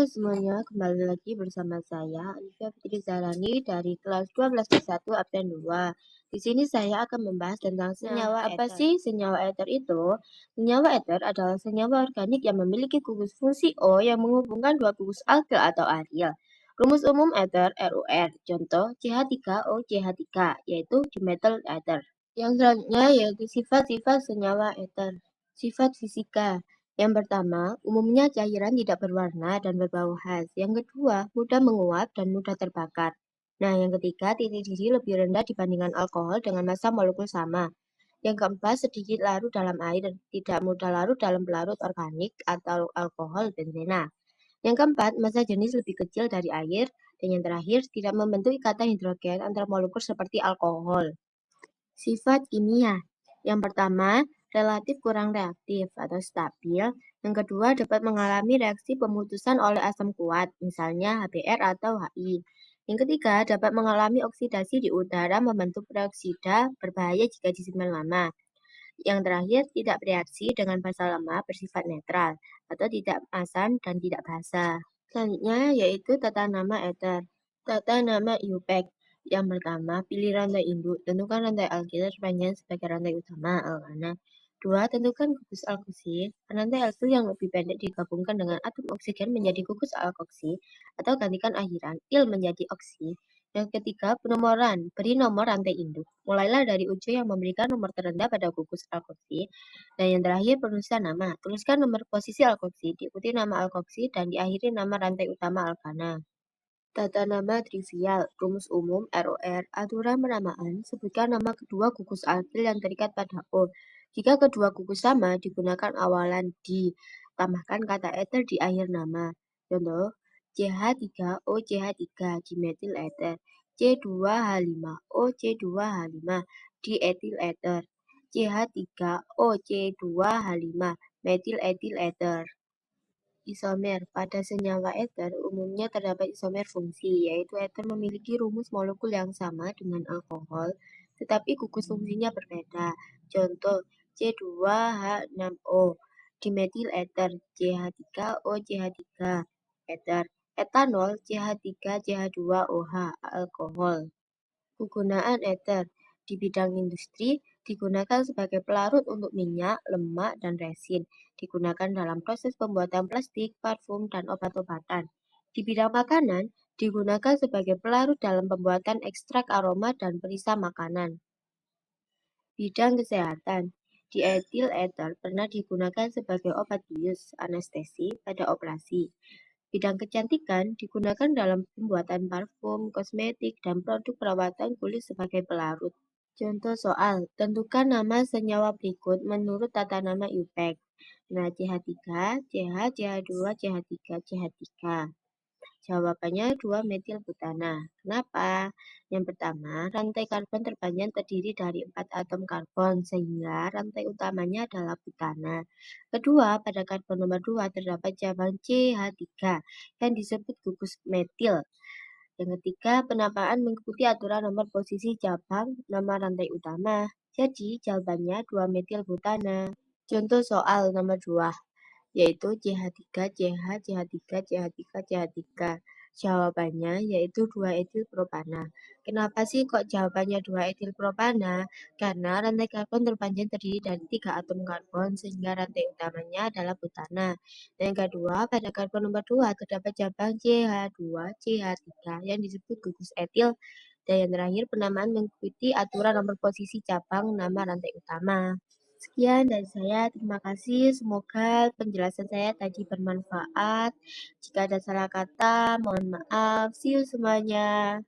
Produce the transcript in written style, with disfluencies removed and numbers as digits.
semuanya, kembali lagi bersama saya, Olivia Fitri Zahrani dari kelas 12C1 Absen 2. Di sini saya akan membahas tentang senyawa apa eter. sih senyawa eter itu? Senyawa eter adalah senyawa organik yang memiliki gugus fungsi O yang menghubungkan dua gugus alkil atau aril. Rumus umum eter RUR, contoh CH3O CH3, yaitu dimethyl ether. Yang selanjutnya yaitu sifat-sifat senyawa eter. Sifat fisika. Yang pertama, umumnya cairan tidak berwarna dan berbau khas. Yang kedua, mudah menguap dan mudah terbakar. Nah, yang ketiga, titik didih lebih rendah dibandingkan alkohol dengan massa molekul sama. Yang keempat, sedikit larut dalam air, tidak mudah larut dalam pelarut organik atau alkohol benzena. Yang keempat, massa jenis lebih kecil dari air. Dan yang terakhir, tidak membentuk ikatan hidrogen antara molekul seperti alkohol. Sifat kimia. Yang pertama, relatif kurang reaktif atau stabil. Yang kedua, dapat mengalami reaksi pemutusan oleh asam kuat, misalnya HBr atau HI. Yang ketiga, dapat mengalami oksidasi di udara membentuk peroksida berbahaya jika disimpan lama. Yang terakhir, tidak bereaksi dengan basa lemah bersifat netral atau tidak asam dan tidak basa. Selanjutnya yaitu tata nama eter. Tata nama IUPAC. Yang pertama, pilih rantai induk. Tentukan rantai alkil sepanjang sebagai rantai utama alkana. Dua, tentukan gugus alkoksi. Rantai alkil yang lebih pendek digabungkan dengan atom oksigen menjadi gugus alkoksi atau gantikan akhiran il menjadi oksi. Yang ketiga, penomoran. Beri nomor rantai induk. Mulailah dari ujung yang memberikan nomor terendah pada gugus alkoksi. Dan yang terakhir, penulisan nama. Tuliskan nomor posisi alkoksi, diikuti nama alkoksi, dan diakhiri nama rantai utama alkana. Tata nama trivial, rumus umum ROR, aturan penamaan, sebutkan nama kedua gugus alkil yang terikat pada O. Jika kedua gugus sama, digunakan awalan di, tambahkan kata ether di akhir nama. Contoh, CH3O CH3 dimetil ether, C2H5O C2H5 dietil ether, CH3O C2H5 metil etil ether. Isomer. Pada senyawa ether, umumnya terdapat isomer fungsi, yaitu ether memiliki rumus molekul yang sama dengan alkohol, tetapi gugus fungsinya berbeda. Contoh, C2H6O, dimetil ether, CH3O CH3, ether. Etanol, CH3CH2OH, alkohol. Penggunaan ether di bidang industri digunakan sebagai pelarut untuk minyak, lemak, dan resin. Digunakan dalam proses pembuatan plastik, parfum, dan obat-obatan. Di bidang makanan, digunakan sebagai pelarut dalam pembuatan ekstrak aroma dan perisa makanan. Bidang kesehatan, dietil ether pernah digunakan sebagai obat bius, anestesi, pada operasi. Bidang kecantikan digunakan dalam pembuatan parfum, kosmetik, dan produk perawatan kulit sebagai pelarut. Contoh soal, tentukan nama senyawa berikut menurut tata nama IUPAC. Nah, CH3, CH, CH2, CH3, CH3. Jawabannya 2-metil butana. Kenapa? Yang pertama, rantai karbon terpanjang terdiri dari 4 atom karbon, sehingga rantai utamanya adalah butana. Kedua, pada karbon nomor 2 terdapat cabang CH3 yang disebut gugus metil. Yang ketiga, penamaan mengikuti aturan nomor posisi cabang nama rantai utama. Jadi, jawabannya 2-metil butana. Contoh soal nomor 2. Yaitu CH3, CH, CH3, CH3, CH3. Jawabannya yaitu 2-etil propana. Kenapa sih kok jawabannya 2-etil propana? Karena rantai karbon terpanjang terdiri dari 3 atom karbon sehingga rantai utamanya adalah butana. Dan yang kedua, pada karbon nomor 2 terdapat cabang CH2, CH3 yang disebut gugus etil. Dan yang terakhir, penamaan mengikuti aturan nomor posisi cabang nama rantai utama. Sekian dari saya, terima kasih. Semoga penjelasan saya tadi bermanfaat. Jika ada salah kata, mohon maaf. See you semuanya.